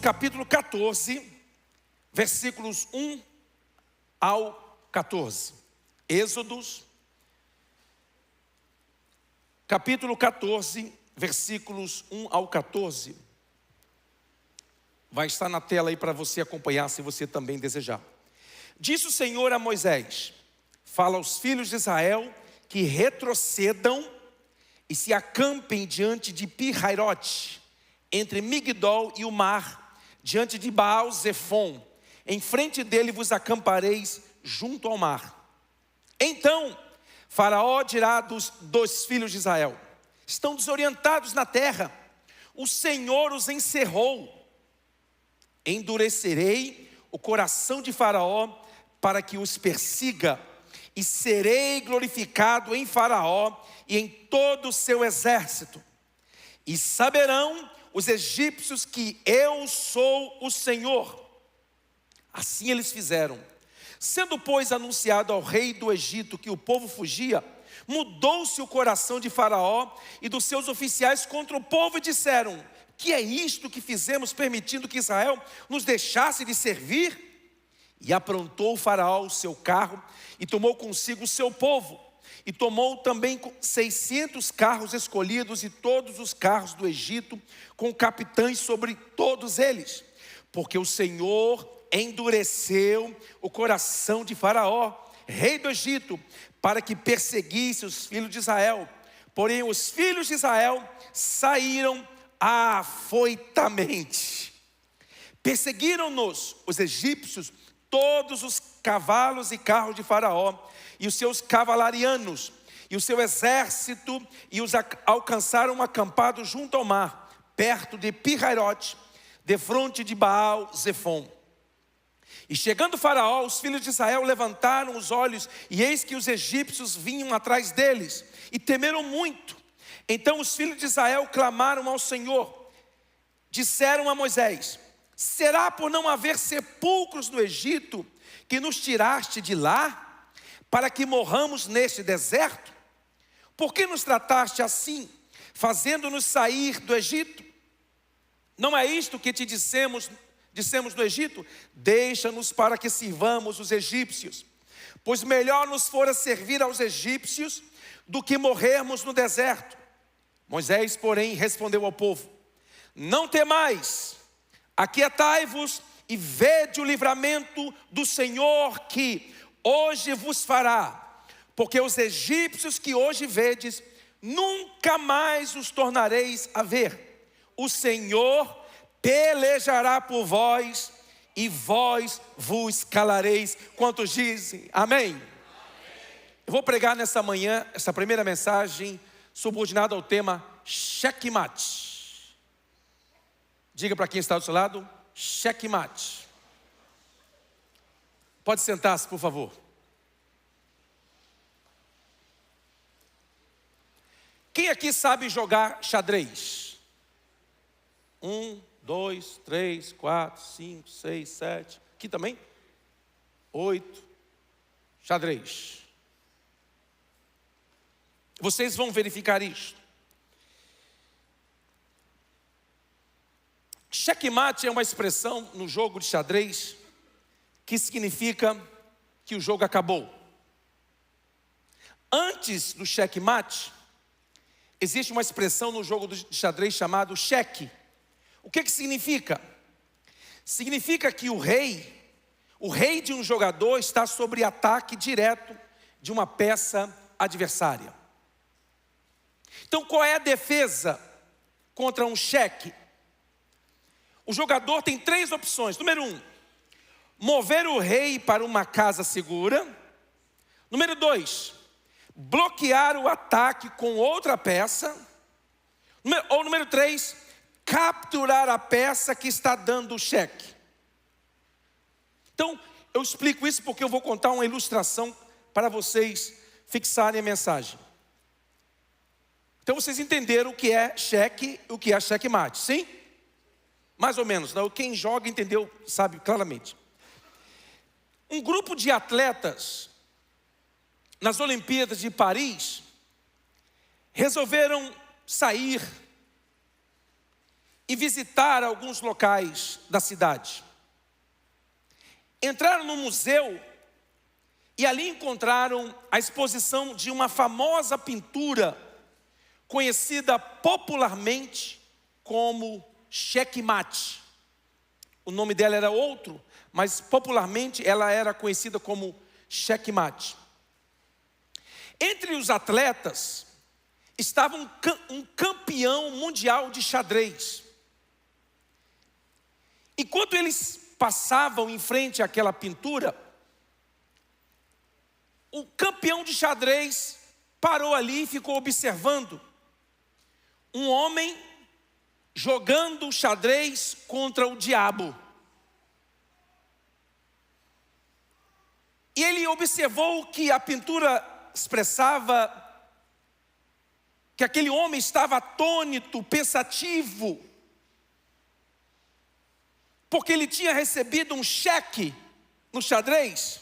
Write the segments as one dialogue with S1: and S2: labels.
S1: capítulo 14, versículos 1 ao 14. Êxodos, capítulo 14, versículos 1 ao 14. Vai estar na tela aí para você acompanhar, se você também desejar. Disse o Senhor a Moisés: fala aos filhos de Israel que retrocedam e se acampem diante de Pi-Hairote, entre Migdol e o mar, diante de Baal-Zefon. Em frente dele vos acampareis junto ao mar. Então Faraó dirá dos filhos de Israel: estão desorientados na terra, o Senhor os encerrou. Endurecerei o coração de Faraó para que os persiga, e serei glorificado em Faraó e em todo o seu exército. E saberão os egípcios que eu sou o Senhor. Assim eles fizeram. Sendo, pois, anunciado ao rei do Egito que o povo fugia, mudou-se o coração de Faraó e dos seus oficiais contra o povo e disseram: que é isto que fizemos, permitindo que Israel nos deixasse de servir? E aprontou o Faraó o seu carro e tomou consigo o seu povo. E tomou também 600 carros escolhidos e todos os carros do Egito, com capitães sobre todos eles. Porque o Senhor endureceu o coração de Faraó, rei do Egito, para que perseguisse os filhos de Israel. Porém os filhos de Israel saíram afoitamente. Perseguiram-nos os egípcios, todos os cavalos e carros de Faraó, e os seus cavalarianos, e o seu exército, e os alcançaram acampados junto ao mar, perto de Pi-Hairote, defronte de Baal-Zefon. E chegando Faraó, os filhos de Israel levantaram os olhos, e eis que os egípcios vinham atrás deles, e temeram muito. Então os filhos de Israel clamaram ao Senhor, disseram a Moisés: será por não haver sepulcros no Egito, que nos tiraste de lá, para que morramos neste deserto? Por que nos trataste assim, fazendo-nos sair do Egito? Não é isto que te dissemos no Egito: deixa-nos para que sirvamos os egípcios, pois melhor nos fora servir aos egípcios do que morrermos no deserto. Moisés, porém, respondeu ao povo: não temais, aquietai-vos e vede o livramento do Senhor que hoje vos fará, porque os egípcios que hoje vedes, nunca mais os tornareis a ver. O Senhor pelejará por vós, e vós vos calareis. Quantos dizem amém? Eu vou pregar nessa manhã, essa primeira mensagem, subordinada ao tema checkmate. Diga para quem está do seu lado: checkmate. Pode sentar-se, por favor. Quem aqui sabe jogar xadrez? 1, 2, 3, 4, 5, 6, 7. Aqui também? 8. Xadrez. Vocês vão verificar isso. Checkmate é uma expressão no jogo de xadrez que significa que o jogo acabou. Antes do checkmate, existe uma expressão no jogo de xadrez chamado cheque. O que significa? Significa que o rei de um jogador está sob ataque direto de uma peça adversária. Então qual é a defesa contra um cheque? O jogador tem 3 opções. Número 1, mover o rei para uma casa segura. Número 2, bloquear o ataque com outra peça. Ou número 3, capturar a peça que está dando o cheque. Então, eu explico isso porque eu vou contar uma ilustração para vocês fixarem a mensagem. Então vocês entenderam o que é cheque e o que é checkmate, sim? Mais ou menos, não? Quem joga entendeu, sabe claramente. Um grupo de atletas nas Olimpíadas de Paris resolveram sair e visitar alguns locais da cidade. Entraram no museu e ali encontraram a exposição de uma famosa pintura conhecida popularmente como Checkmate. O nome dela era outro, mas popularmente ela era conhecida como Checkmate. Entre os atletas estava um campeão mundial de xadrez. Enquanto eles passavam em frente àquela pintura, o campeão de xadrez parou ali e ficou observando um homem jogando xadrez contra o diabo. E ele observou que a pintura expressava que aquele homem estava atônito, pensativo, porque ele tinha recebido um cheque no xadrez.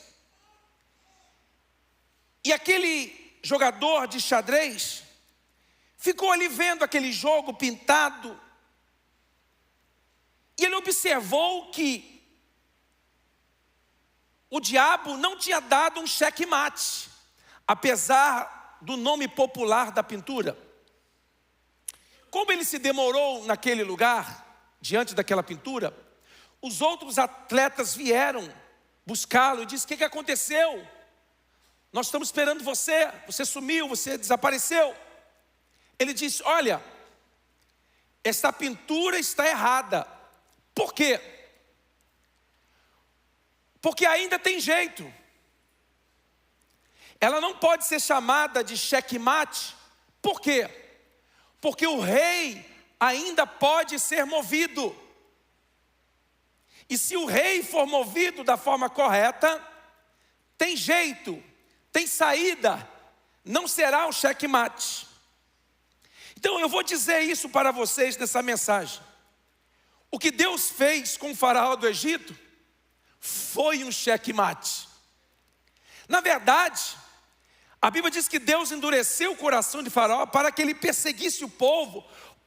S1: E aquele jogador de xadrez ficou ali vendo aquele jogo pintado. E ele observou que o diabo não tinha dado um checkmate, apesar do nome popular da pintura. Como ele se demorou naquele lugar, diante daquela pintura, os outros atletas vieram buscá-lo e disseram: o que aconteceu? Nós estamos esperando você, você sumiu, você desapareceu. Ele disse: olha, essa pintura está errada. Por quê? Porque ainda tem jeito. Ela não pode ser chamada de checkmate. Por quê? Porque o rei ainda pode ser movido. E se o rei for movido da forma correta, tem jeito, tem saída, não será um checkmate. Então eu vou dizer isso para vocês nessa mensagem. O que Deus fez com o faraó do Egito foi um checkmate. Na verdade, a Bíblia diz que Deus endureceu o coração de faraó para que ele perseguisse o povo,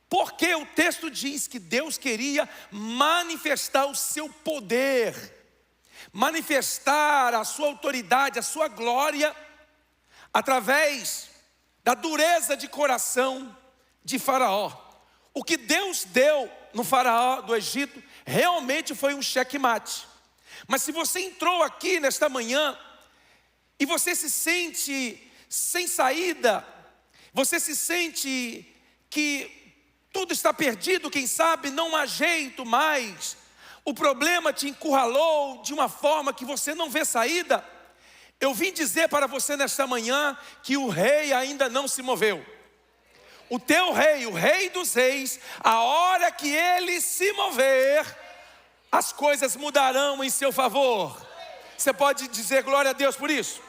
S1: porque o texto diz que Deus queria manifestar o seu poder, manifestar a sua autoridade, a sua glória, através da dureza de coração de faraó. O que Deus deu no faraó do Egito realmente foi um checkmate. Mas se você entrou aqui nesta manhã e você se sente sem saída, você se sente que tudo está perdido, quem sabe não há jeito mais, o problema te encurralou de uma forma que você não vê saída, eu vim dizer para você nesta manhã que o rei ainda não se moveu. O teu rei, o rei dos reis, a hora que ele se mover, as coisas mudarão em seu favor. Você pode dizer glória a Deus por isso?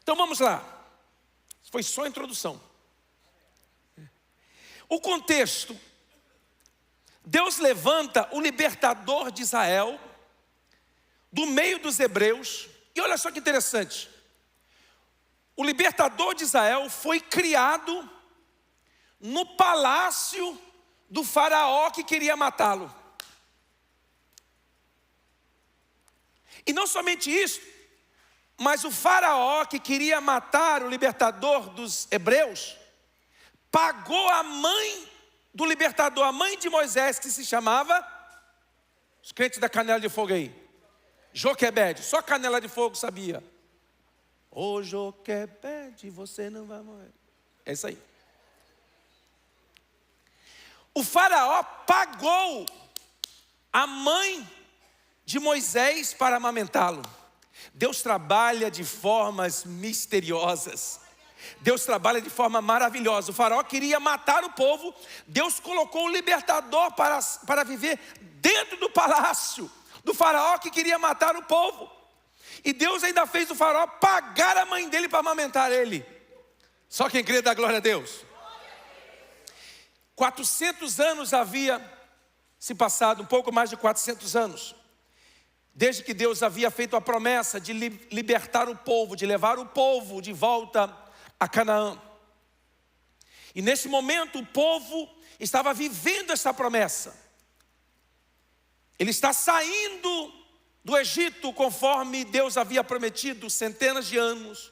S1: Então vamos lá. Foi só a introdução. O contexto: Deus levanta o libertador de Israel do meio dos hebreus. E olha só que interessante. O libertador de Israel foi criado no palácio do faraó que queria matá-lo. E não somente isso, mas o faraó que queria matar o libertador dos hebreus, pagou a mãe do libertador, a mãe de Moisés, que se chamava, os crentes da canela de fogo aí, Joquebede, só canela de fogo sabia. Ô Joquebede, você não vai morrer. É isso aí. O faraó pagou a mãe de Moisés para amamentá-lo. Deus trabalha de formas misteriosas. Deus trabalha de forma maravilhosa. O faraó queria matar o povo. Deus colocou o libertador para viver dentro do palácio do faraó que queria matar o povo. E Deus ainda fez o faraó pagar a mãe dele para amamentar ele. Só quem crê dá glória a Deus. 400 anos havia se passado, um pouco mais de 400 anos, desde que Deus havia feito a promessa de libertar o povo, de levar o povo de volta a Canaã. E nesse momento o povo estava vivendo essa promessa. Ele está saindo do Egito conforme Deus havia prometido centenas de anos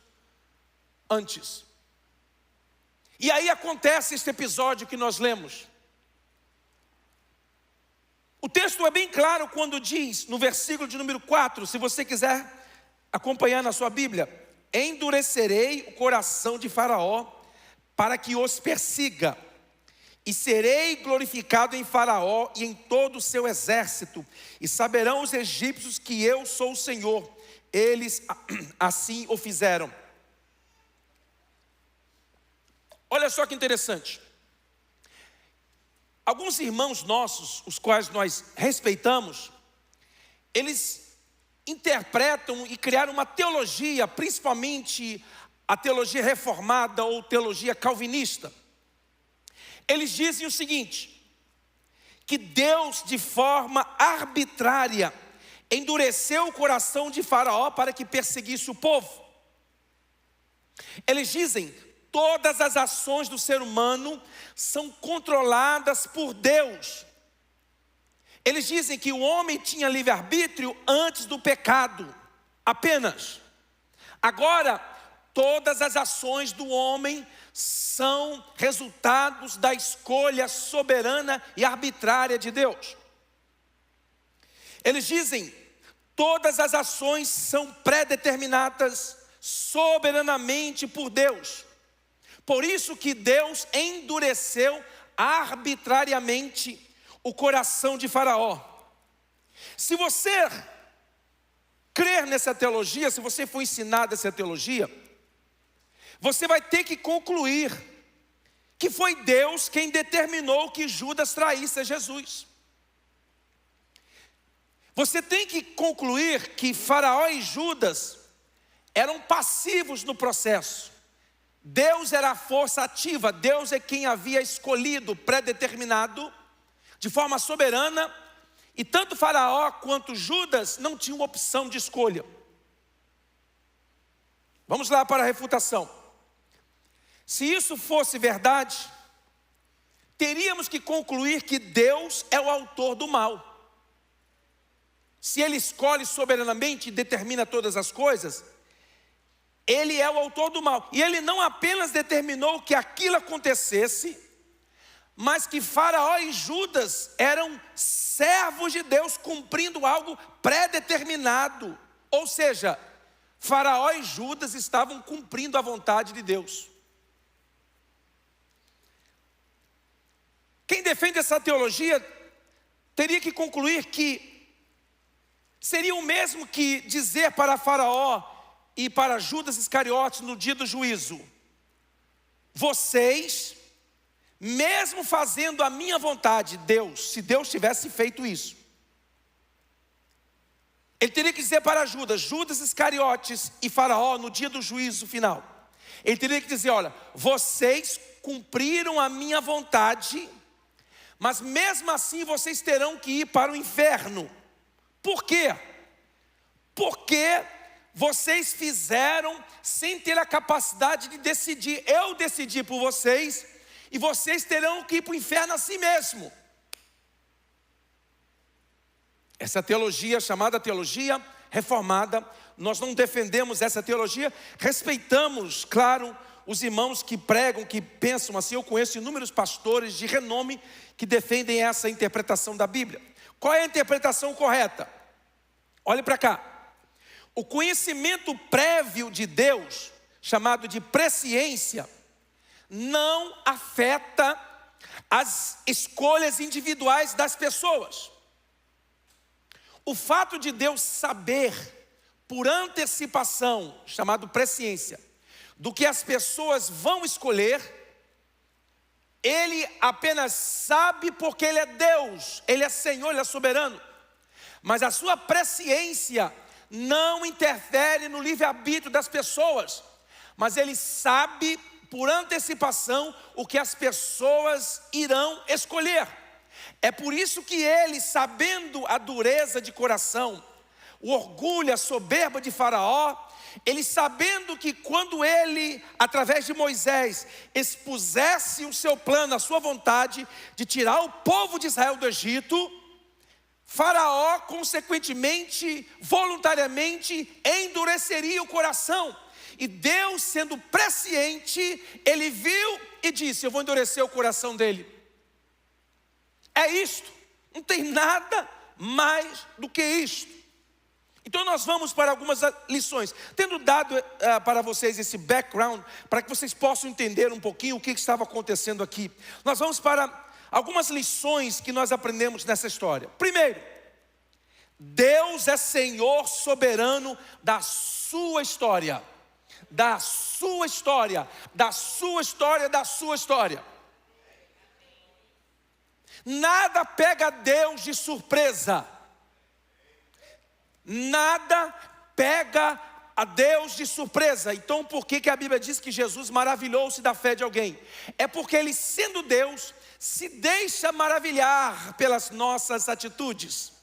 S1: antes. E aí acontece este episódio que nós lemos. O texto é bem claro quando diz, no versículo de número 4, se você quiser acompanhar na sua Bíblia: endurecerei o coração de Faraó para que os persiga, e serei glorificado em Faraó e em todo o seu exército, e saberão os egípcios que eu sou o Senhor. Eles assim o fizeram. Olha só que interessante. Alguns irmãos nossos, os quais nós respeitamos, eles interpretam e criaram uma teologia, principalmente a teologia reformada ou teologia calvinista. Eles dizem o seguinte: que Deus, de forma arbitrária, endureceu o coração de Faraó para que perseguisse o povo. Eles dizem: todas as ações do ser humano são controladas por Deus. Eles dizem que o homem tinha livre-arbítrio antes do pecado, apenas. Agora, todas as ações do homem são resultados da escolha soberana e arbitrária de Deus. Eles dizem: todas as ações são predeterminadas soberanamente por Deus. Por isso que Deus endureceu arbitrariamente o coração de Faraó. Se você crer nessa teologia, se você for ensinado essa teologia, você vai ter que concluir que foi Deus quem determinou que Judas traísse Jesus. Você tem que concluir que Faraó e Judas eram passivos no processo. Deus era a força ativa, Deus é quem havia escolhido, predeterminado, de forma soberana, e tanto Faraó quanto Judas não tinham opção de escolha. Vamos lá para a refutação. Se isso fosse verdade, teríamos que concluir que Deus é o autor do mal. Se Ele escolhe soberanamente e determina todas as coisas, Ele é o autor do mal. E Ele não apenas determinou que aquilo acontecesse, mas que Faraó e Judas eram servos de Deus cumprindo algo pré-determinado. Ou seja, Faraó e Judas estavam cumprindo a vontade de Deus. Quem defende essa teologia teria que concluir que seria o mesmo que dizer para Faraó e para Judas Iscariotes no dia do juízo: vocês, mesmo fazendo a minha vontade, Deus, se Deus tivesse feito isso, Ele teria que dizer para Judas Iscariotes e Faraó no dia do juízo final, Ele teria que dizer: olha, vocês cumpriram a minha vontade, mas mesmo assim vocês terão que ir para o inferno. Por quê? Porque vocês fizeram sem ter a capacidade de decidir. Eu decidi por vocês, e vocês terão que ir para o inferno assim mesmo. Essa teologia, chamada teologia reformada, nós não defendemos essa teologia, respeitamos, claro, os irmãos que pregam, que pensam assim. Eu conheço inúmeros pastores de renome que defendem essa interpretação da Bíblia. Qual é a interpretação correta? Olhe para cá. O conhecimento prévio de Deus, chamado de presciência, não afeta as escolhas individuais das pessoas. O fato de Deus saber por antecipação, chamado presciência, do que as pessoas vão escolher, Ele apenas sabe porque Ele é Deus, Ele é Senhor, Ele é soberano. Mas a sua presciência não interfere no livre-arbítrio das pessoas, mas Ele sabe por antecipação o que as pessoas irão escolher. É por isso que Ele, sabendo a dureza de coração, o orgulho, a soberba de Faraó, ele sabendo que quando ele, através de Moisés, expusesse o seu plano, a sua vontade de tirar o povo de Israel do Egito, Faraó, consequentemente, voluntariamente, endureceria o coração. E Deus, sendo presciente, ele viu e disse: eu vou endurecer o coração dele. É isto, não tem nada mais do que isto. Então nós vamos para algumas lições. Tendo dado para vocês esse background, para que vocês possam entender um pouquinho o que estava acontecendo aqui, nós vamos para algumas lições que nós aprendemos nessa história. Primeiro, Deus é Senhor soberano da sua história. Da sua história, da sua história, da sua história. Nada pega Deus de surpresa. Nada pega a Deus de surpresa. Então por que a Bíblia diz que Jesus maravilhou-se da fé de alguém? É porque ele, sendo Deus, se deixa maravilhar pelas nossas atitudes.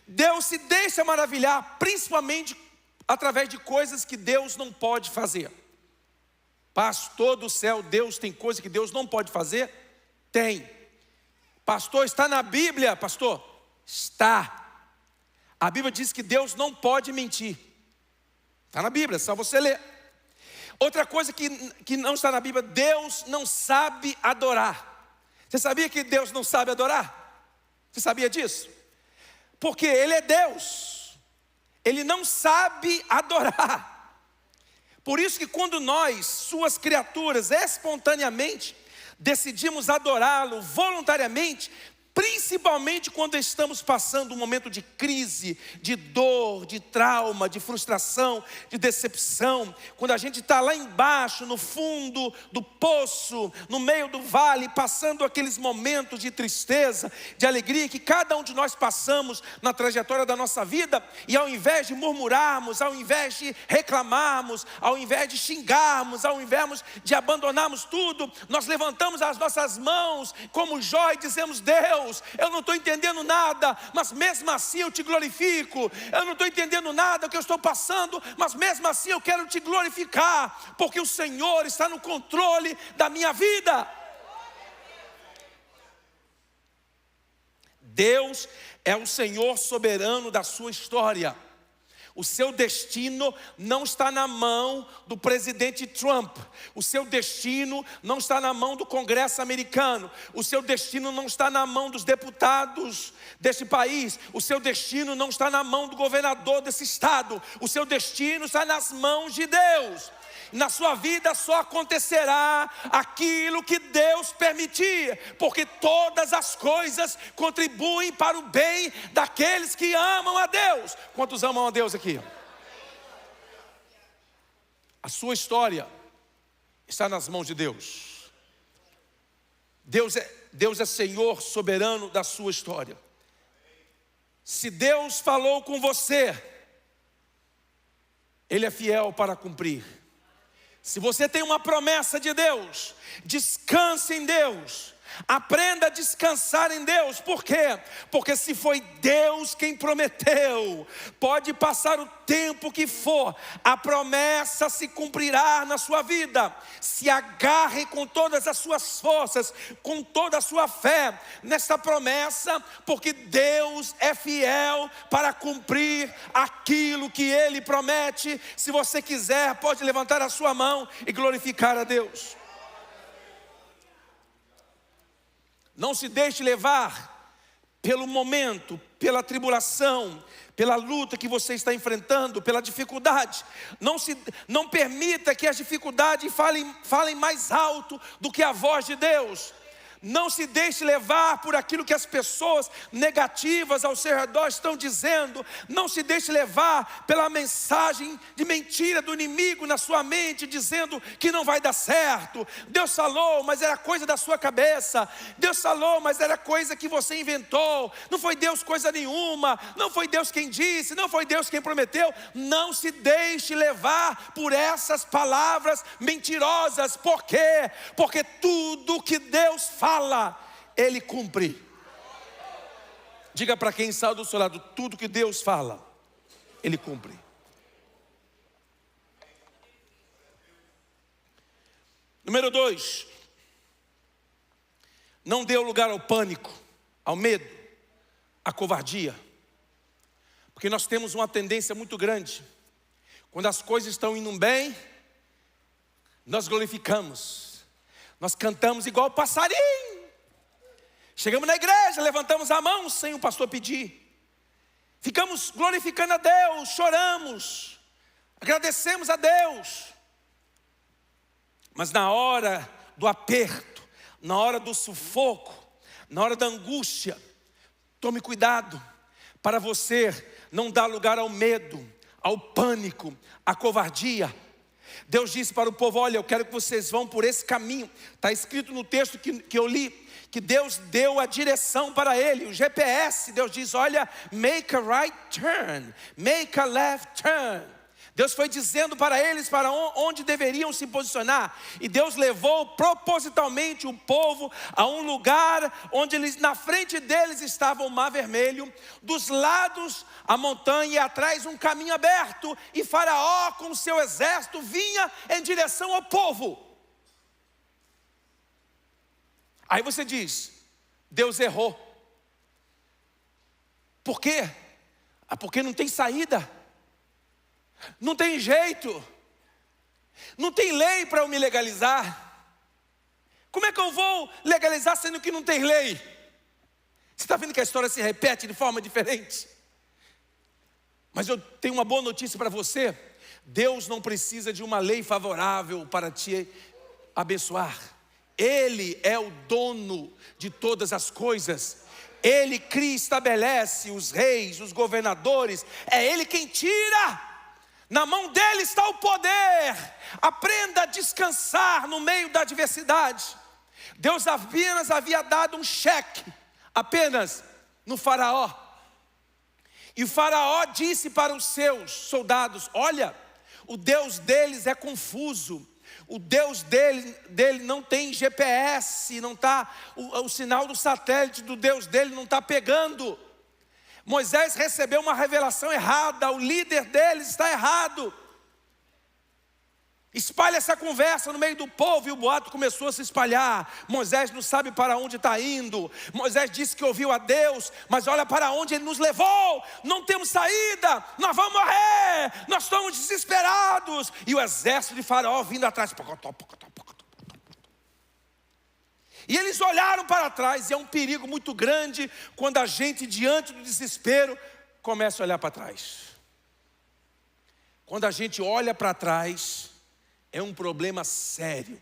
S1: Deus se deixa maravilhar principalmente através de coisas que Deus não pode fazer. Pastor do céu, Deus tem coisa que Deus não pode fazer? Tem. Pastor, está na Bíblia? Pastor, está. A Bíblia diz que Deus não pode mentir. Está na Bíblia, é só você ler. Outra coisa que não está na Bíblia: Deus não sabe adorar. Você sabia que Deus não sabe adorar? Você sabia disso? Porque Ele é Deus. Ele não sabe adorar. Por isso que quando nós, suas criaturas, espontaneamente decidimos adorá-lo voluntariamente, principalmente quando estamos passando um momento de crise, de dor, de trauma, de frustração, de decepção, quando a gente está lá embaixo, no fundo do poço, no meio do vale, passando aqueles momentos de tristeza, de alegria que cada um de nós passamos na trajetória da nossa vida, e ao invés de murmurarmos, ao invés de reclamarmos, ao invés de xingarmos, ao invés de abandonarmos tudo, nós levantamos as nossas mãos como Jó e dizemos: Deus, eu não estou entendendo nada, mas mesmo assim eu te glorifico. Eu não estou entendendo nada do que eu estou passando, mas mesmo assim eu quero te glorificar, porque o Senhor está no controle da minha vida. Deus é o Senhor soberano da sua história. O seu destino não está na mão do presidente Trump. O seu destino não está na mão do Congresso americano. O seu destino não está na mão dos deputados deste país. O seu destino não está na mão do governador desse estado. O seu destino está nas mãos de Deus. Na sua vida só acontecerá aquilo que Deus permitir, porque todas as coisas contribuem para o bem daqueles que amam a Deus. Quantos amam a Deus aqui? A sua história está nas mãos de Deus. Deus é Senhor soberano da sua história. Se Deus falou com você, Ele é fiel para cumprir. Se você tem uma promessa de Deus, descanse em Deus. Aprenda a descansar em Deus. Por quê? Porque se foi Deus quem prometeu, pode passar o tempo que for, a promessa se cumprirá na sua vida. Se agarre com todas as suas forças, com toda a sua fé nessa promessa, porque Deus é fiel para cumprir aquilo que Ele promete. Se você quiser, pode levantar a sua mão e glorificar a Deus. Não se deixe levar pelo momento, pela tribulação, pela luta que você está enfrentando, pela dificuldade. Não permita que as dificuldades falem mais alto do que a voz de Deus. Não se deixe levar por aquilo que as pessoas negativas ao seu redor estão dizendo. Não se deixe levar pela mensagem de mentira do inimigo na sua mente, dizendo que não vai dar certo. Deus falou, mas era coisa da sua cabeça. Deus falou, mas era coisa que você inventou. Não foi Deus coisa nenhuma. Não foi Deus quem disse, não foi Deus quem prometeu. Não se deixe levar por essas palavras mentirosas. Por quê? Porque tudo que Deus fala, Ele cumpre. Diga para quem está do seu lado: tudo que Deus fala, Ele cumpre. Número 2, não dê lugar ao pânico, ao medo, à covardia. Porque nós temos uma tendência muito grande. Quando as coisas estão indo bem, nós glorificamos. Nós cantamos igual passarinho. Chegamos na igreja, levantamos a mão sem o pastor pedir. Ficamos glorificando a Deus, choramos, agradecemos a Deus. Mas na hora do aperto, na hora do sufoco, na hora da angústia, tome cuidado para você não dar lugar ao medo, ao pânico, à covardia. Deus disse para o povo: olha, eu quero que vocês vão por esse caminho. Está escrito no texto que eu li, que Deus deu a direção para ele, o GPS. Deus diz: olha, make a right turn, make a left turn. Deus foi dizendo para eles para onde deveriam se posicionar. E Deus levou propositalmente o povo a um lugar onde eles, na frente deles estava o Mar Vermelho, dos lados a montanha e atrás um caminho aberto. E Faraó com o seu exército vinha em direção ao povo. Aí você diz: Deus errou. Por quê? Porque não tem saída. Não tem jeito. Não tem lei para eu me legalizar. Como é que eu vou legalizar sendo que não tem lei? Você está vendo que a história se repete de forma diferente? Mas eu tenho uma boa notícia para você. Deus não precisa de uma lei favorável para te abençoar. Ele é o dono de todas as coisas. Ele cria e estabelece os reis, os governadores. É Ele quem tira. Na mão dele está o poder. Aprenda a descansar no meio da adversidade. Deus apenas havia dado um cheque, apenas no Faraó. E o Faraó disse para os seus soldados: olha, o Deus deles é confuso. O Deus dele não tem GPS, não está, o sinal do satélite do Deus dele não está pegando. Moisés recebeu uma revelação errada, o líder deles está errado. Espalha essa conversa no meio do povo, e o boato começou a se espalhar. Moisés não sabe para onde está indo. Moisés disse que ouviu a Deus, mas olha para onde Ele nos levou. Não temos saída, nós vamos morrer, nós estamos desesperados. E o exército de Faraó vindo atrás. E eles olharam para trás, e é um perigo muito grande quando a gente, diante do desespero, começa a olhar para trás. Quando a gente olha para trás, é um problema sério.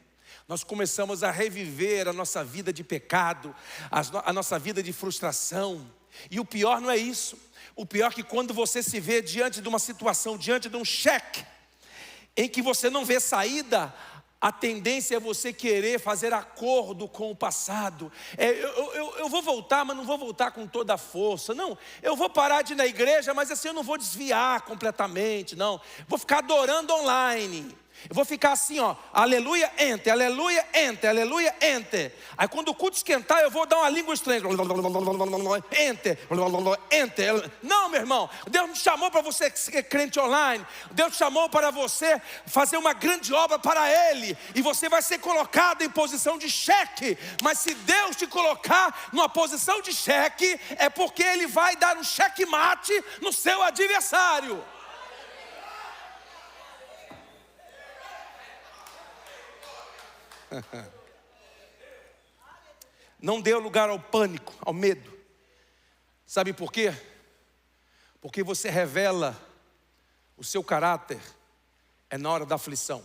S1: Nós começamos a reviver a nossa vida de pecado, a nossa vida de frustração. E o pior não é isso. O pior é que quando você se vê diante de uma situação, diante de um cheque, em que você não vê saída, a tendência é você querer fazer acordo com o passado. Eu vou voltar, mas não vou voltar com toda a força. Não, eu vou parar de ir na igreja, mas assim eu não vou desviar completamente. Não, vou ficar adorando online. Eu vou ficar assim, ó, aleluia, enter, aleluia, enter, aleluia, enter. Aí quando o culto esquentar, eu vou dar uma língua estranha. Enter, enter. Não, meu irmão, Deus me chamou para você ser crente online. Deus te chamou para você fazer uma grande obra para Ele. E você vai ser colocado em posição de cheque. Mas se Deus te colocar numa posição de cheque, é porque Ele vai dar um checkmate no seu adversário. Não dê lugar ao pânico, ao medo. Sabe por quê? Porque você revela o seu caráter na hora da aflição.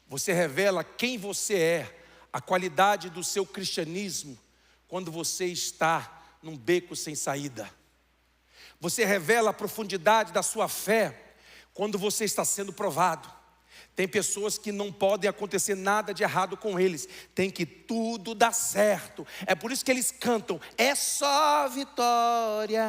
S1: Você revela quem você é, a qualidade do seu cristianismo, quando você está num beco sem saída. Você revela a profundidade da sua fé quando você está sendo provado. Tem pessoas que não pode acontecer nada de errado com eles. Tem que tudo dar certo. É por isso que eles cantam: é só vitória.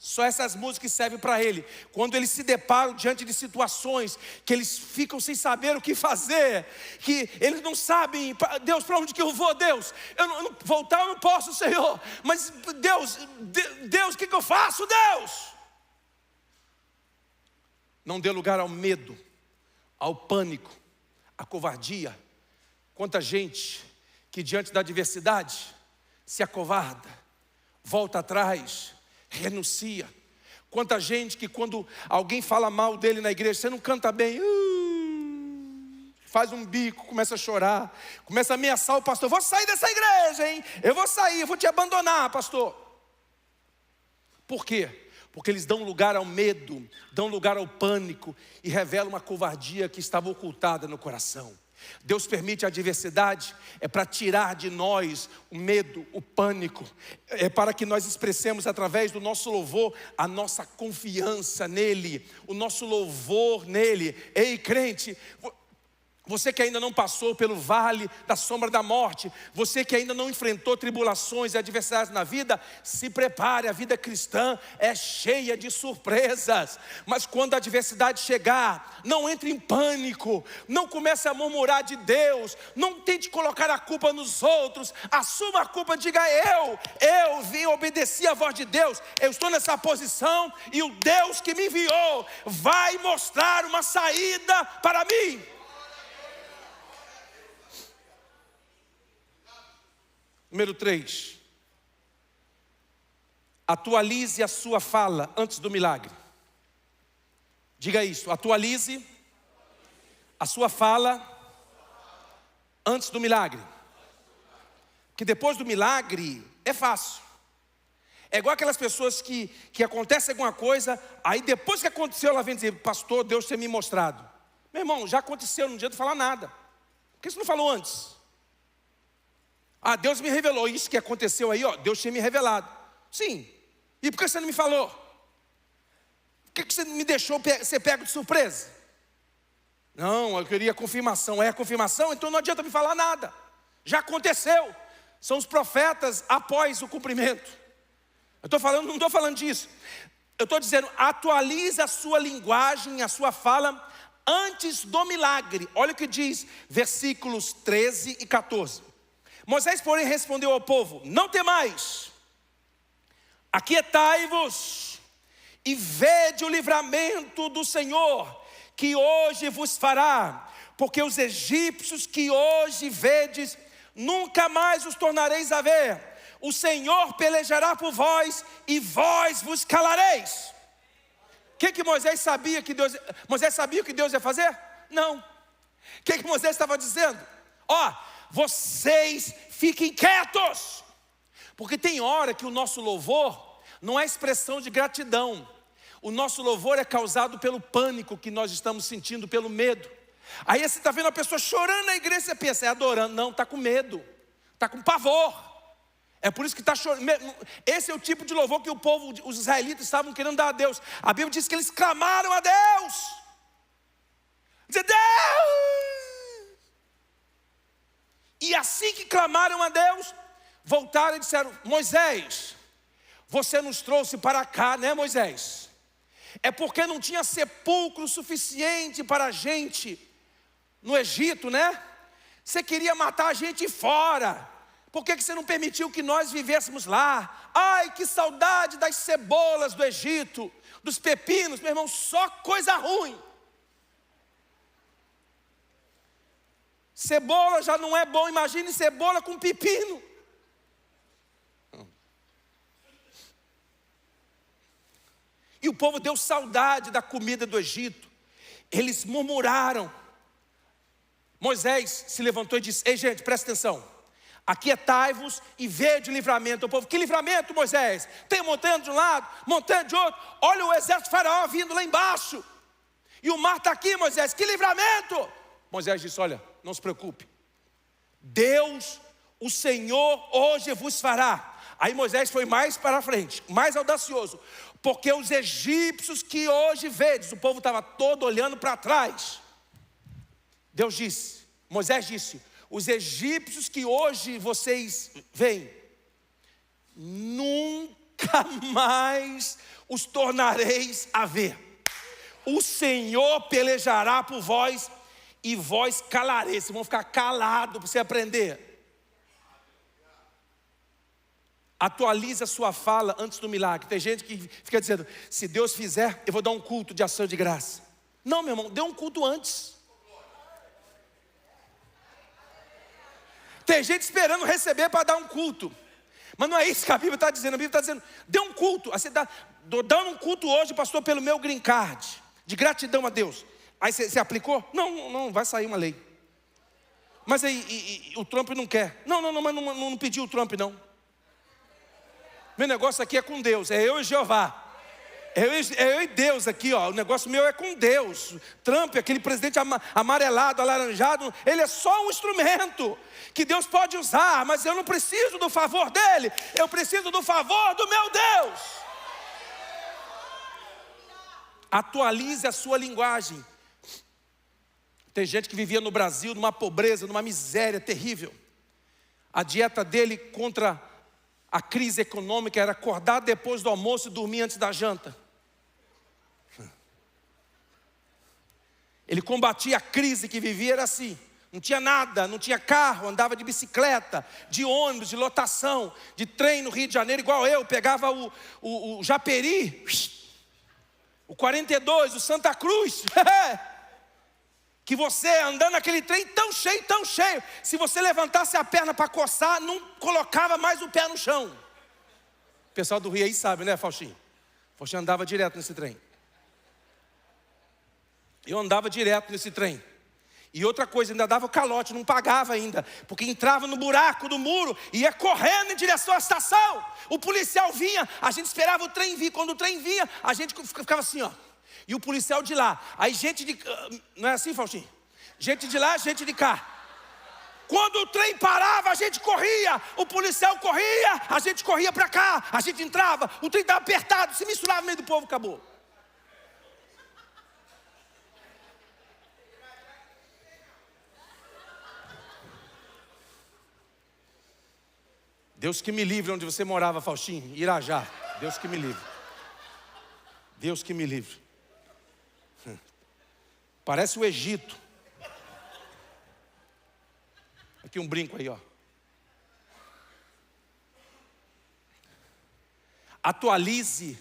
S1: Só essas músicas servem para ele. Quando eles se deparam diante de situações que eles ficam sem saber o que fazer, que eles não sabem, Deus, para onde que eu vou, Deus? Voltar eu não posso, Senhor. Mas Deus, o que eu faço, Deus? Não dê lugar ao medo, ao pânico, à covardia. Quanta gente que diante da adversidade se acovarda, volta atrás, renuncia. Quanta gente que quando alguém fala mal dele na igreja, você não canta bem, faz um bico, começa a chorar, começa a ameaçar o pastor, vou sair dessa igreja, hein? Eu vou sair, eu vou te abandonar, pastor. Por quê? Porque eles dão lugar ao medo, dão lugar ao pânico e revelam uma covardia que estava ocultada no coração. Deus permite a adversidade, é para tirar de nós o medo, o pânico, é para que nós expressemos através do nosso louvor a nossa confiança nele, o nosso louvor nele. Ei, crente, você que ainda não passou pelo vale da sombra da morte, você que ainda não enfrentou tribulações e adversidades na vida, se prepare, a vida cristã é cheia de surpresas. Mas quando a adversidade chegar, não entre em pânico, não comece a murmurar de Deus, não tente colocar a culpa nos outros, assuma a culpa, diga eu vim obedecer a voz de Deus, eu estou nessa posição e o Deus que me enviou vai mostrar uma saída para mim. Número 3, atualize a sua fala antes do milagre. Diga isso, atualize a sua fala antes do milagre. Porque depois do milagre é fácil. É igual aquelas pessoas que acontece alguma coisa, aí depois que aconteceu ela vem dizer, pastor, Deus tem me mostrado. Meu irmão, já aconteceu, não adianta falar nada. Por que você não falou antes? Ah, Deus me revelou isso que aconteceu aí, ó, Deus tinha me revelado. Sim, e por que você não me falou? Por que você me deixou ser pego de surpresa? Não, eu queria confirmação. É a confirmação? Então não adianta me falar nada. Já aconteceu. São os profetas após o cumprimento. Não estou falando disso. Eu estou dizendo, atualize a sua linguagem, a sua fala antes do milagre. Olha o que diz, versículos 13 e 14. Moisés, porém, respondeu ao povo, não temais, aquietai-vos e vede o livramento do Senhor, que hoje vos fará, porque os egípcios que hoje vedes, nunca mais os tornareis a ver. O Senhor pelejará por vós e vós vos calareis. O que Moisés sabia que Deus... Moisés sabia o que Deus ia fazer? Não. O que Moisés estava dizendo? Vocês fiquem quietos. Porque tem hora que o nosso louvor não é expressão de gratidão. O nosso louvor é causado pelo pânico que nós estamos sentindo, pelo medo. Aí você está vendo a pessoa chorando na igreja, você pensa, é adorando. Não, está com medo, está com pavor. É por isso que está chorando. Esse é o tipo de louvor que o povo, os israelitas estavam querendo dar a Deus. A Bíblia diz que eles clamaram a Deus. Dizer, Deus! E assim que clamaram a Deus, voltaram e disseram, Moisés, você nos trouxe para cá, né, Moisés? É porque não tinha sepulcro suficiente para a gente no Egito, né? Você queria matar a gente fora. Por que você não permitiu que nós vivêssemos lá? Ai, que saudade das cebolas do Egito, dos pepinos, meu irmão, só coisa ruim. Cebola já não é bom, imagine cebola com pepino. E o povo deu saudade da comida do Egito. Eles murmuraram. Moisés se levantou e disse, ei gente, presta atenção. Aquietai-vos e vede o livramento. O povo, que livramento, Moisés? Tem montanha de um lado, montanha de outro. Olha o exército de Faraó vindo lá embaixo. E o mar está aqui, Moisés, que livramento. Moisés disse, olha, não se preocupe. Deus, o Senhor, hoje vos fará. Aí Moisés foi mais para frente, mais audacioso. Porque os egípcios que hoje vedes, o povo estava todo olhando para trás. Deus disse, Moisés disse, os egípcios que hoje vocês veem, nunca nunca mais os tornareis a ver. O Senhor pelejará por vós e vós calareis. Vocês vão ficar calados para você aprender. Atualize a sua fala antes do milagre. Tem gente que fica dizendo, se Deus fizer, eu vou dar um culto de ação de graça. Não, meu irmão, dê um culto antes. Tem gente esperando receber para dar um culto. Mas não é isso que a Bíblia está dizendo. A Bíblia está dizendo, dê um culto. Aí você está dando um culto hoje, pastor, pelo meu green card, de gratidão a Deus. Aí você aplicou? Não, vai sair uma lei. Mas aí o Trump não quer. Mas não pediu o Trump, não. Meu negócio aqui é com Deus, é eu e Jeová. É eu e Deus aqui, ó. O negócio meu é com Deus. Trump, aquele presidente amarelado, alaranjado, ele é só um instrumento que Deus pode usar, mas eu não preciso do favor dele, eu preciso do favor do meu Deus. Atualize a sua linguagem. Tem gente que vivia no Brasil numa pobreza, numa miséria terrível. A dieta dele contra a crise econômica era acordar depois do almoço e dormir antes da janta. Ele combatia a crise que vivia, era assim. Não tinha nada, não tinha carro, andava de bicicleta, de ônibus, de lotação, de trem no Rio de Janeiro, igual eu. Pegava o Japeri, o 42, o Santa Cruz. Que você andando naquele trem tão cheio, se você levantasse a perna para coçar, não colocava mais o pé no chão. O pessoal do Rio aí sabe, né, Faustinho? Faustinho andava direto nesse trem. Eu andava direto nesse trem. E outra coisa, ainda dava o calote, não pagava ainda, porque entrava no buraco do muro e ia correndo em direção à estação. O policial vinha, a gente esperava o trem vir. Quando o trem vinha, a gente ficava assim, ó. E o policial de lá, aí gente de... Não é assim, Faustinho? Gente de lá, gente de cá. Quando o trem parava, a gente corria. O policial corria, a gente corria para cá. A gente entrava, o trem estava apertado, se misturava no meio do povo, acabou. Deus que me livre onde você morava, Faustinho, Irajá. Deus que me livre. Deus que me livre. Parece o Egito. Aqui um brinco aí, ó. Atualize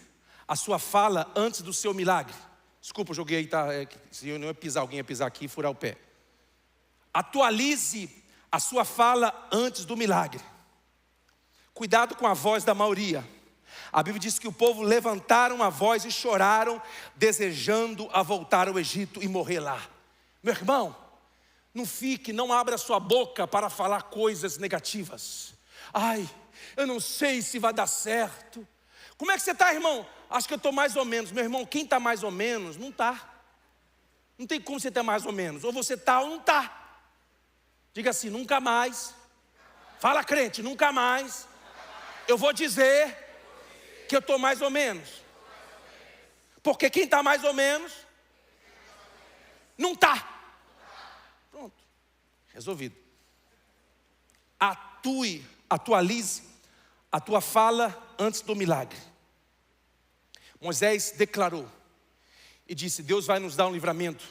S1: a sua fala antes do seu milagre. Desculpa, eu joguei aí, tá? Se eu não ia pisar, alguém ia pisar aqui e furar o pé. Atualize a sua fala antes do milagre. Cuidado com a voz da maioria. A Bíblia diz que o povo levantaram a voz e choraram, desejando a voltar ao Egito e morrer lá. Meu irmão, não abra sua boca para falar coisas negativas. Ai, eu não sei se vai dar certo. Como é que você está, irmão? Acho que eu estou mais ou menos. Meu irmão, quem está mais ou menos, não está. Não tem como você estar mais ou menos. Ou você está ou não está. Diga assim, nunca mais. Fala, crente, nunca mais. Eu vou dizer que eu estou mais ou menos. Porque quem está mais ou menos não está. Pronto, resolvido. Atualize a tua fala antes do milagre. Moisés declarou e disse, Deus vai nos dar um livramento.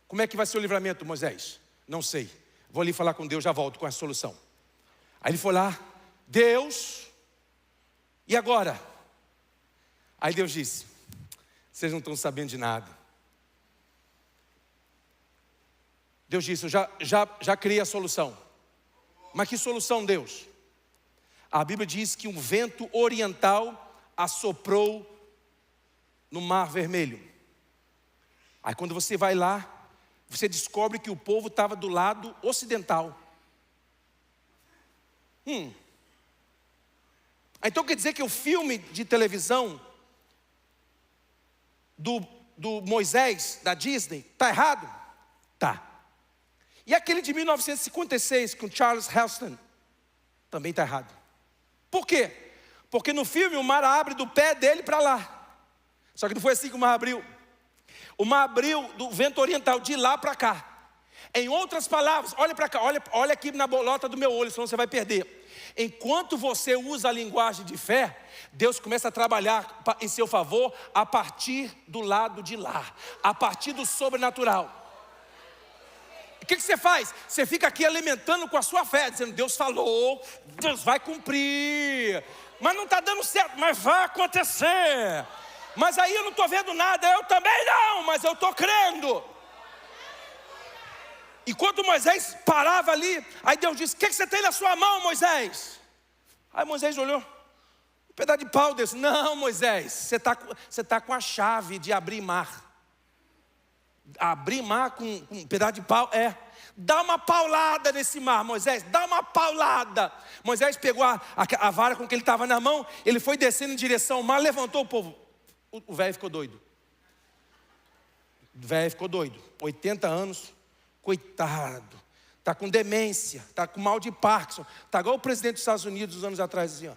S1: Como é que vai ser o livramento, Moisés? Não sei, vou ali falar com Deus, já volto com a solução. Aí ele foi lá, Deus, e agora? Aí Deus disse, vocês não estão sabendo de nada. Deus disse, eu já criei a solução. Mas que solução, Deus? A Bíblia diz que um vento oriental assoprou no Mar Vermelho. Aí quando você vai lá, você descobre que o povo estava do lado ocidental. Então quer dizer que o filme de televisão do Moisés, da Disney, está errado? Tá. E aquele de 1956 com Charles Heston, também está errado. Por quê? Porque no filme o mar abre do pé dele para lá. Só que não foi assim que o mar abriu. O mar abriu do vento oriental, de lá para cá. Em outras palavras, olha para cá, olha aqui na bolota do meu olho, senão você vai perder. Enquanto você usa a linguagem de fé, Deus começa a trabalhar em seu favor a partir do lado de lá, a partir do sobrenatural. O que você faz? Você fica aqui alimentando com a sua fé, dizendo: Deus falou, Deus vai cumprir, mas não está dando certo, mas vai acontecer. Mas aí eu não estou vendo nada, eu também não, mas eu estou crendo. Enquanto Moisés parava ali, aí Deus disse: o que você tem na sua mão, Moisés? Aí Moisés olhou: um pedaço de pau desse. Não, Moisés, você tá com a chave de abrir mar. Abrir mar com um pedaço de pau? Dá uma paulada nesse mar, Moisés, dá uma paulada. Moisés pegou a vara com que ele estava na mão, ele foi descendo em direção ao mar, levantou o povo. O velho ficou doido. O velho ficou doido, 80 anos, coitado, está com demência, está com mal de Parkinson, está igual o presidente dos Estados Unidos uns anos atrás, assim, ó.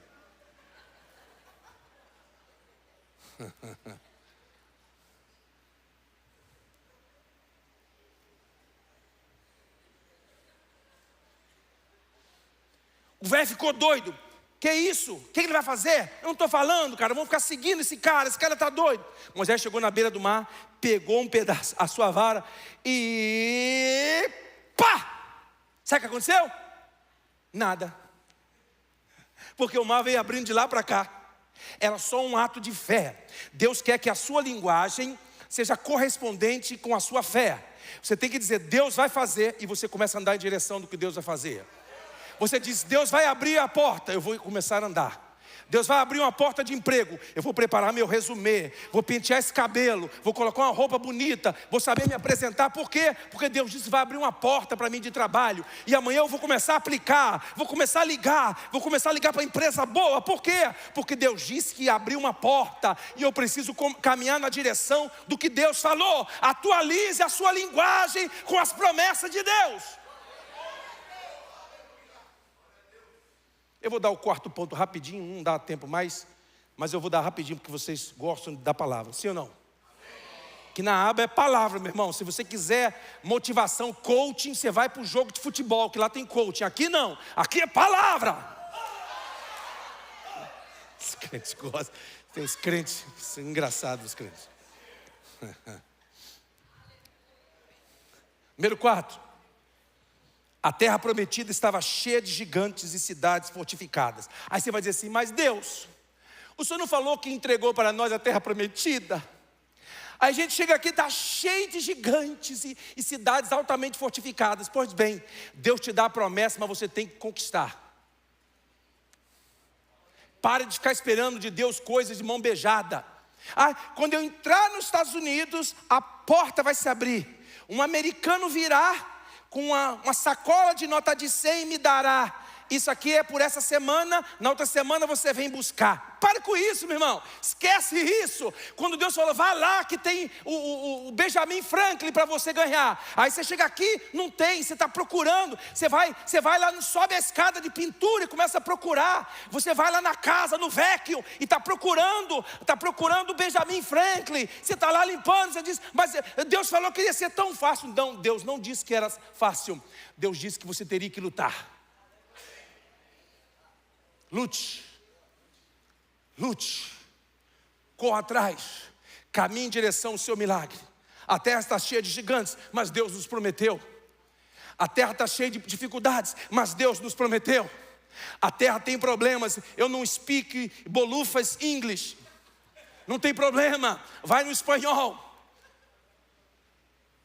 S1: O velho ficou doido. Que isso? O que ele vai fazer? Eu não estou falando, cara, vamos ficar seguindo esse cara está doido. Moisés chegou na beira do mar, pegou um pedaço, a sua vara e pá! Sabe o que aconteceu? Nada. Porque o mar veio abrindo de lá para cá. Era só um ato de fé. Deus quer que a sua linguagem seja correspondente com a sua fé. Você tem que dizer: Deus vai fazer, e você começa a andar em direção do que Deus vai fazer. Você diz: Deus vai abrir a porta, eu vou começar a andar. Deus vai abrir uma porta de emprego, eu vou preparar meu resumê, vou pentear esse cabelo, vou colocar uma roupa bonita, vou saber me apresentar. Por quê? Porque Deus disse: vai abrir uma porta para mim de trabalho, e amanhã eu vou começar a aplicar, vou começar a ligar para empresa boa. Por quê? Porque Deus disse que abriu uma porta, e eu preciso caminhar na direção do que Deus falou. Atualize a sua linguagem com as promessas de Deus. Eu vou dar o quarto ponto rapidinho, não dá tempo mais, mas eu vou dar rapidinho porque vocês gostam da palavra, sim ou não? Que na aba é palavra, meu irmão. Se você quiser motivação, coaching, você vai para o jogo de futebol, que lá tem coaching. Aqui não, aqui é palavra. Os crentes gostam, tem os crentes, são engraçados os crentes. Número 4. A terra prometida estava cheia de gigantes e cidades fortificadas. Aí você vai dizer assim: mas Deus, o Senhor não falou que entregou para nós a terra prometida? Aí a gente chega aqui, está cheio de gigantes e cidades altamente fortificadas. Pois bem, Deus te dá a promessa, mas você tem que conquistar. Pare de ficar esperando de Deus coisas de mão beijada. Quando eu entrar nos Estados Unidos, a porta vai se abrir. Um americano virá com uma sacola de nota de 100 e me dará. Isso aqui é por essa semana, na outra semana você vem buscar. Pare com isso, meu irmão, esquece isso. Quando Deus falou: vai lá que tem o Benjamin Franklin para você ganhar. Aí você chega aqui, não tem, você está procurando. Você vai lá, sobe a escada de pintura e começa a procurar. Você vai lá na casa, no vecchio, e está procurando o Benjamin Franklin. Você está lá limpando, você diz: mas Deus falou que ia ser tão fácil. Não, Deus não disse que era fácil. Deus disse que você teria que lutar. Lute, corra atrás, caminhe em direção ao seu milagre. A terra está cheia de gigantes, mas Deus nos prometeu. A terra está cheia de dificuldades, mas Deus nos prometeu. A terra tem problemas. Eu não speak bolufas English. Não tem problema, vai no espanhol.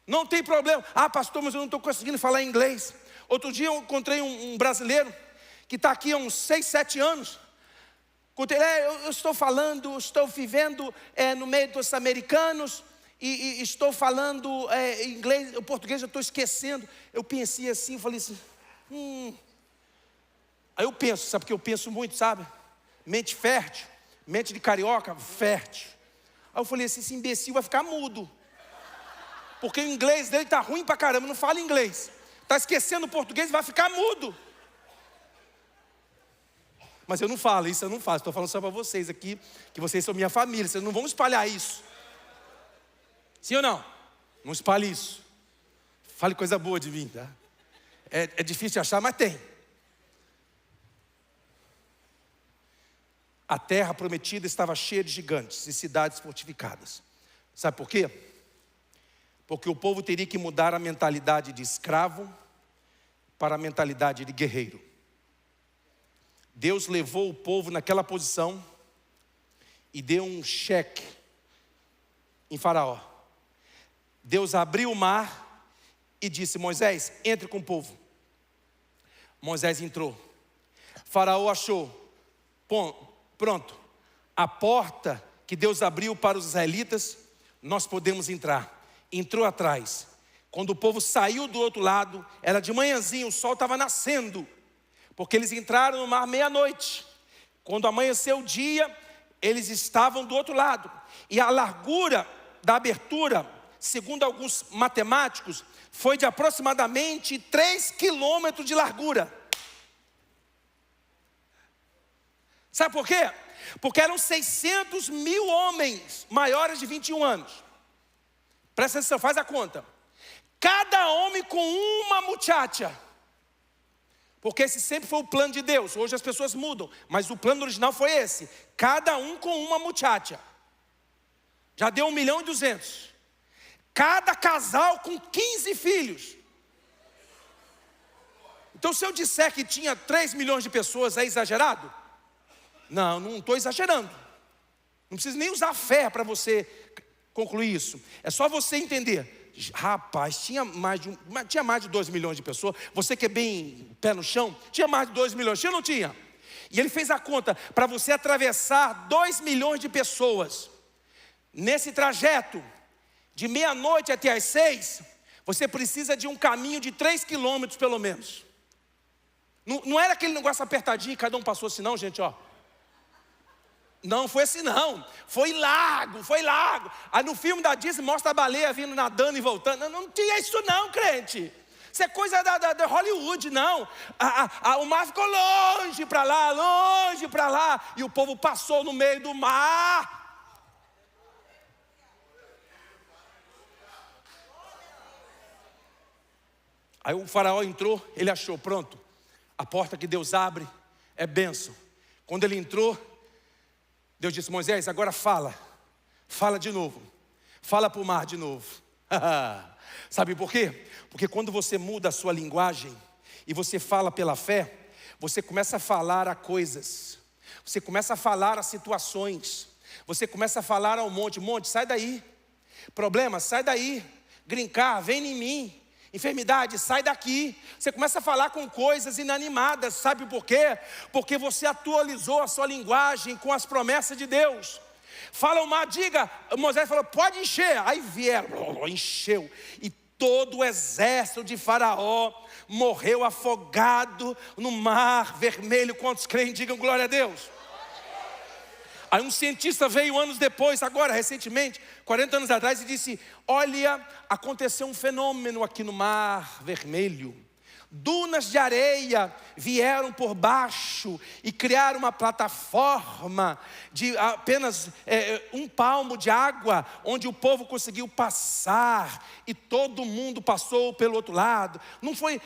S1: Não tem problema. Pastor, mas eu não estou conseguindo falar inglês. Outro dia eu encontrei um brasileiro que está aqui há uns 6, 7 anos. Eu estou vivendo no meio dos americanos e estou falando inglês, o português eu estou esquecendo. Eu pensei assim, falei assim, Aí eu penso, sabe porque eu penso muito, sabe? Mente fértil, mente de carioca, fértil. Aí eu falei assim, esse imbecil vai ficar mudo. Porque o inglês dele está ruim pra caramba, não fala inglês. Está esquecendo o português e vai ficar mudo. Mas eu não falo, isso eu não faço. Estou falando só para vocês aqui, que vocês são minha família. Vocês não vão espalhar isso. Sim ou não? Não espalhe isso. Fale coisa boa de mim, tá? É difícil de achar, mas tem. A terra prometida estava cheia de gigantes e cidades fortificadas. Sabe por quê? Porque o povo teria que mudar a mentalidade de escravo para a mentalidade de guerreiro. Deus levou o povo naquela posição e deu um cheque em Faraó. Deus abriu o mar e disse: Moisés, entre com o povo. Moisés entrou. Faraó achou, pronto, a porta que Deus abriu para os israelitas, nós podemos entrar. Entrou atrás. Quando o povo saiu do outro lado, era de manhãzinha, o sol estava nascendo, porque eles entraram no mar meia-noite. Quando amanheceu o dia, eles estavam do outro lado. E a largura da abertura, segundo alguns matemáticos, foi de aproximadamente 3 quilômetros de largura. Sabe por quê? Porque eram 600 mil homens maiores de 21 anos. Presta atenção, faz a conta. Cada homem com uma muchacha. Porque esse sempre foi o plano de Deus. Hoje as pessoas mudam, mas o plano original foi esse. Cada um com uma muchacha. Já deu 1.200.000. Cada casal com 15 filhos. Então se eu disser que tinha 3 milhões de pessoas, é exagerado? Não estou exagerando. Não precisa nem usar fé para você concluir isso. É só você entender. Rapaz, tinha mais de 2 milhões de pessoas. Você que é bem pé no chão, tinha mais de 2 milhões, tinha ou não tinha? E ele fez a conta, para você atravessar 2 milhões de pessoas, nesse trajeto, de meia-noite até às 6, você precisa de um caminho de 3 quilômetros pelo menos. Não era aquele negócio apertadinho, cada um passou assim não, gente, ó. Não foi assim não, foi largo. Aí no filme da Disney mostra a baleia vindo nadando e voltando. Não tinha isso não, crente. Isso é coisa da Hollywood, não. O mar ficou longe para lá. E o povo passou no meio do mar. Aí o faraó entrou, ele achou, pronto. A porta que Deus abre é bênção. Quando ele entrou, Deus disse: Moisés, agora fala de novo, fala para o mar de novo. Sabe por quê? Porque quando você muda a sua linguagem e você fala pela fé, você começa a falar a coisas, você começa a falar a situações, você começa a falar ao monte, sai daí, problema, sai daí, grincar, vem em mim. Enfermidade, sai daqui. Você começa a falar com coisas inanimadas. Sabe por quê? Porque você atualizou a sua linguagem com as promessas de Deus. Fala o mar, diga. Moisés falou, pode encher. Aí vieram, encheu. E todo o exército de Faraó morreu afogado no mar vermelho. Quantos creem, digam glória a Deus. Aí um cientista veio anos depois, agora recentemente, 40 anos atrás, e disse: olha, aconteceu um fenômeno aqui no Mar Vermelho. Dunas de areia vieram por baixo e criaram uma plataforma de apenas 1 palmo de água, onde o povo conseguiu passar e todo mundo passou pelo outro lado.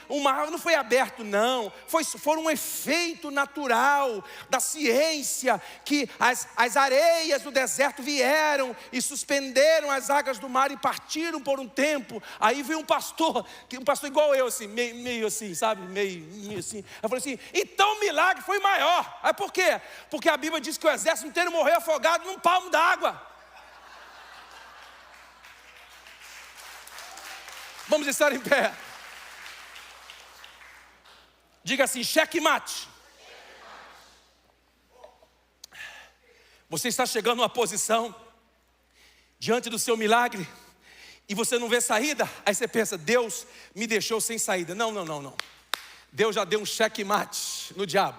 S1: O mar não foi aberto não, foi um efeito natural da ciência, que as areias do deserto vieram e suspenderam as águas do mar e partiram por um tempo. Aí veio um pastor igual eu, assim, meio assim, sabe, meio assim. Eu falei assim, então o milagre foi maior. Aí por quê? Porque a Bíblia diz que o exército inteiro morreu afogado num palmo d'água. Vamos estar em pé. Diga assim, checkmate. Você está chegando a uma posição diante do seu milagre e você não vê saída. Aí você pensa, Deus me deixou sem saída. Não. Deus já deu um checkmate no diabo.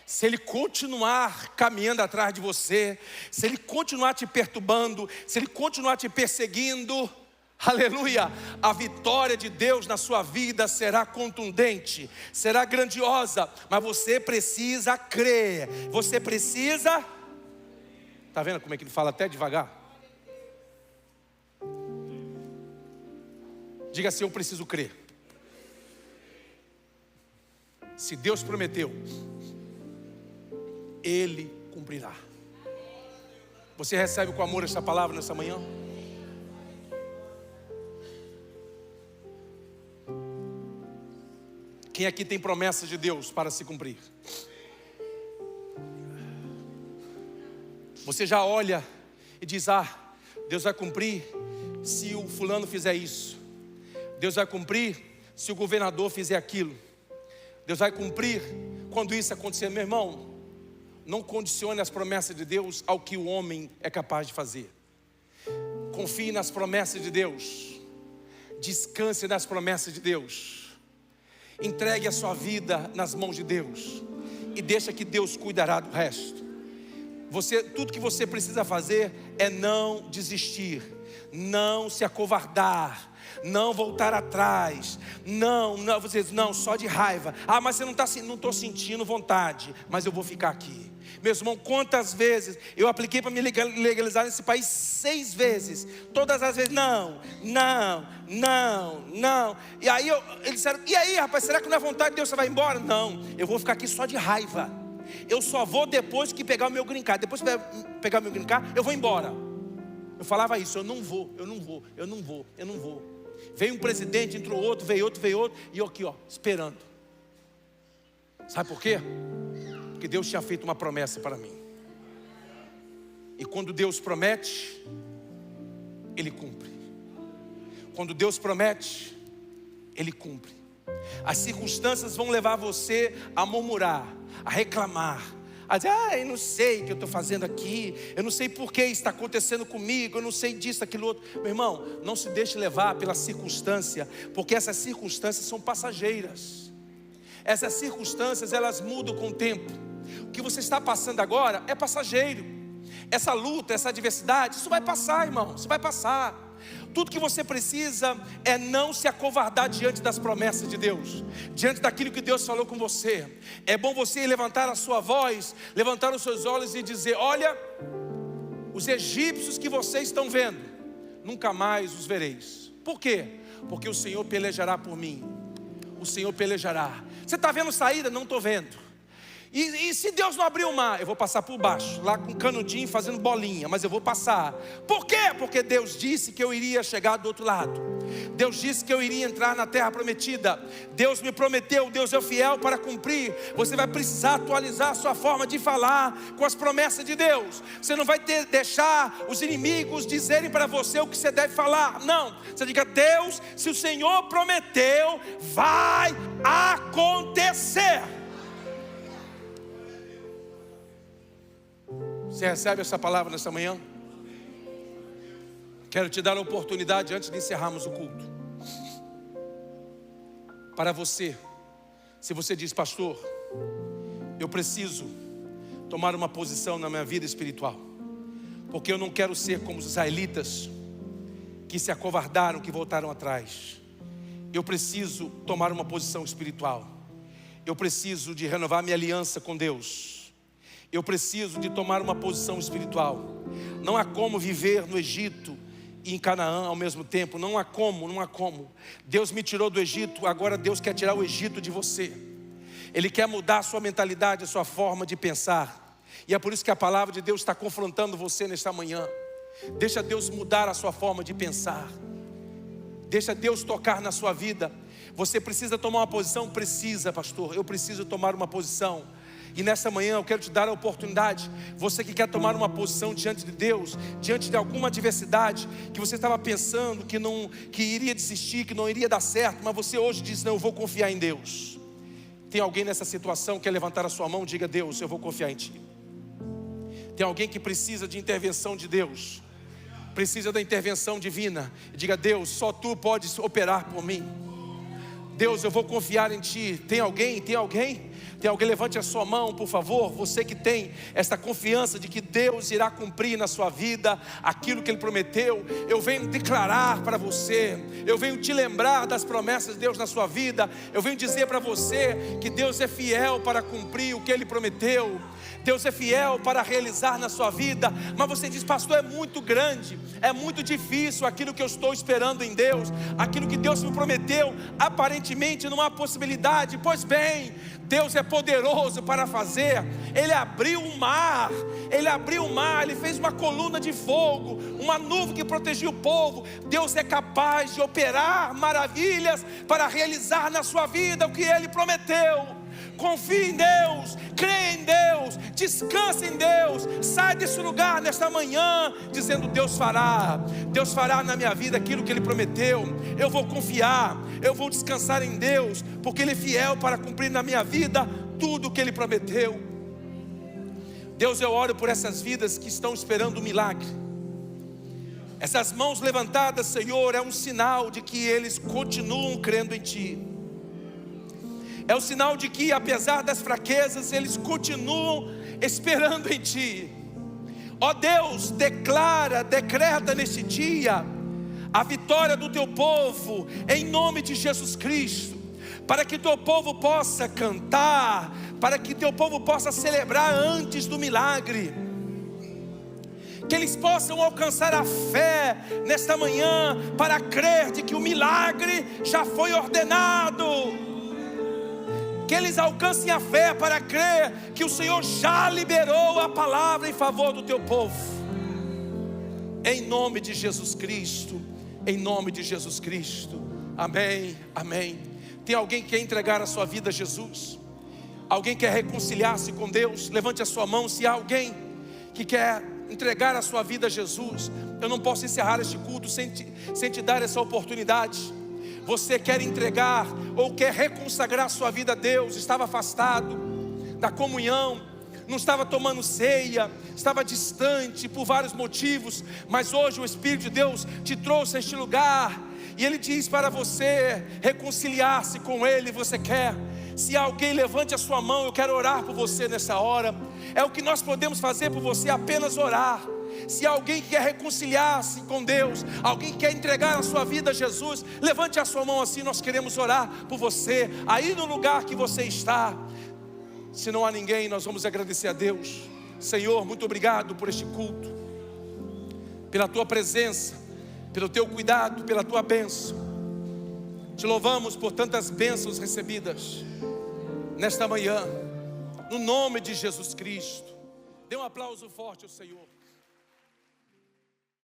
S1: Se ele continuar caminhando atrás de você, se ele continuar te perturbando, se ele continuar te perseguindo, aleluia, a vitória de Deus na sua vida será contundente, será grandiosa. Mas você precisa crer, você precisa. Está vendo como é que ele fala até devagar? Diga assim: eu preciso crer. Se Deus prometeu, Ele cumprirá. Você recebe com amor esta palavra nessa manhã? Quem aqui tem promessas de Deus para se cumprir? Você já olha e diz: Deus vai cumprir se o fulano fizer isso. Deus vai cumprir se o governador fizer aquilo. Deus vai cumprir quando isso acontecer. Meu irmão, não condicione as promessas de Deus ao que o homem é capaz de fazer. Confie nas promessas de Deus. Descanse nas promessas de Deus. Entregue a sua vida nas mãos de Deus e deixa que Deus cuidará do resto. Tudo que você precisa fazer é não desistir, não se acovardar, não voltar atrás, você diz: não, só de raiva. Mas você não estou sentindo vontade, mas eu vou ficar aqui. Meus irmãos, quantas vezes eu apliquei para me legalizar nesse país? 6 vezes, todas as vezes, não. E aí eles disseram: e aí, rapaz, será que não é vontade de Deus, você vai embora? Não, eu vou ficar aqui só de raiva. Eu só vou depois que pegar o meu green card. Depois que pegar o meu green card, eu vou embora. Eu falava isso: eu não vou. Veio um presidente, entrou outro, veio outro, e eu aqui, esperando. Sabe por quê? Porque Deus tinha feito uma promessa para mim. E quando Deus promete, Ele cumpre. Quando Deus promete, Ele cumpre. As circunstâncias vão levar você a murmurar, a reclamar, a dizer: eu não sei o que eu estou fazendo aqui, eu não sei por que está acontecendo comigo, eu não sei disso, aquilo outro. Meu irmão, não se deixe levar pela circunstância, porque essas circunstâncias são passageiras. Essas circunstâncias, elas mudam com o tempo. O que você está passando agora é passageiro. Essa luta, essa adversidade, isso vai passar, irmão, isso vai passar. Tudo que você precisa é não se acovardar diante das promessas de Deus, diante daquilo que Deus falou com você. É bom você levantar a sua voz, levantar os seus olhos e dizer: olha, os egípcios que vocês estão vendo, nunca mais os vereis. Por quê? Porque o Senhor pelejará por mim. O Senhor pelejará. Você está vendo saída? Não estou vendo. E se Deus não abrir o mar, eu vou passar por baixo, lá com canudinho fazendo bolinha, mas eu vou passar. Por quê? Porque Deus disse que eu iria chegar do outro lado. Deus disse que eu iria entrar na terra prometida. Deus me prometeu, Deus é fiel para cumprir. Você vai precisar atualizar a sua forma de falar com as promessas de Deus. Você não vai deixar os inimigos dizerem para você o que você deve falar. Não, você diga: Deus, se o Senhor prometeu, vai acontecer. Você recebe essa palavra nessa manhã? Quero te dar a oportunidade, antes de encerrarmos o culto, para você. Se você diz: pastor, eu preciso tomar uma posição na minha vida espiritual, porque eu não quero ser como os israelitas, que se acovardaram, que voltaram atrás. Eu preciso tomar uma posição espiritual. Eu preciso de renovar minha aliança com Deus. Eu preciso de tomar uma posição espiritual. Não há como viver no Egito e em Canaã ao mesmo tempo. Não há como. Deus me tirou do Egito, agora Deus quer tirar o Egito de você. Ele quer mudar a sua mentalidade, a sua forma de pensar. E é por isso que a palavra de Deus está confrontando você nesta manhã. Deixa Deus mudar a sua forma de pensar. Deixa Deus tocar na sua vida. Você precisa tomar uma posição? Precisa, pastor. Eu preciso tomar uma posição. E nessa manhã eu quero te dar a oportunidade. Você que quer tomar uma posição diante de Deus, diante de alguma adversidade, que você estava pensando que iria desistir, que não iria dar certo, mas você hoje diz: não, eu vou confiar em Deus. Tem alguém nessa situação que quer levantar a sua mão? Diga: Deus, eu vou confiar em Ti. Tem alguém que precisa de intervenção de Deus, precisa da intervenção divina? Diga: Deus, só Tu podes operar por mim. Deus, eu vou confiar em Ti. Tem alguém? Tem alguém? Levante a sua mão, por favor. Você que tem esta confiança de que Deus irá cumprir na sua vida aquilo que Ele prometeu. Eu venho declarar para você, eu venho te lembrar das promessas de Deus na sua vida. Eu venho dizer para você que Deus é fiel para cumprir o que Ele prometeu. Deus é fiel para realizar na sua vida. Mas você diz: pastor, é muito grande, é muito difícil aquilo que eu estou esperando em Deus, aquilo que Deus me prometeu, aparentemente não há possibilidade. Pois bem, Deus é poderoso para fazer. Ele abriu o mar, Ele fez uma coluna de fogo, uma nuvem que protegia o povo. Deus é capaz de operar maravilhas para realizar na sua vida o que Ele prometeu. Confie em Deus, creia em Deus, descanse em Deus. Sai desse lugar nesta manhã dizendo: Deus fará na minha vida aquilo que Ele prometeu. Eu vou confiar, eu vou descansar em Deus, porque Ele é fiel para cumprir na minha vida tudo o que Ele prometeu. Deus, eu oro por essas vidas que estão esperando um milagre. Essas mãos levantadas, Senhor, é um sinal de que eles continuam crendo em Ti. É o sinal de que, apesar das fraquezas, eles continuam esperando em Ti. Ó Deus, decreta neste dia a vitória do Teu povo, em nome de Jesus Cristo, para que Teu povo possa cantar, para que Teu povo possa celebrar antes do milagre. Que eles possam alcançar a fé nesta manhã, para crer de que o milagre já foi ordenado. Que eles alcancem a fé para crer que o Senhor já liberou a palavra em favor do Teu povo. Em nome de Jesus Cristo, em nome de Jesus Cristo. Amém, amém. Tem alguém que quer entregar a sua vida a Jesus? Alguém quer reconciliar-se com Deus? Levante a sua mão. Se há alguém que quer entregar a sua vida a Jesus, eu não posso encerrar este culto sem te dar essa oportunidade. Você quer entregar ou quer reconsagrar sua vida a Deus? Estava afastado da comunhão, não estava tomando ceia, estava distante por vários motivos, mas hoje o Espírito de Deus te trouxe a este lugar e Ele diz para você reconciliar-se com Ele. Você quer? Se alguém, levante a sua mão. Eu quero orar por você nessa hora. É o que nós podemos fazer por você, apenas orar. Se alguém quer reconciliar-se com Deus, alguém quer entregar a sua vida a Jesus, levante a sua mão assim. Nós queremos orar por você, aí no lugar que você está. Se não há ninguém, nós vamos agradecer a Deus. Senhor, muito obrigado por este culto, pela Tua presença, pelo Teu cuidado, pela Tua bênção. Te louvamos por tantas bênçãos recebidas nesta manhã, no nome de Jesus Cristo. Dê um aplauso forte ao Senhor.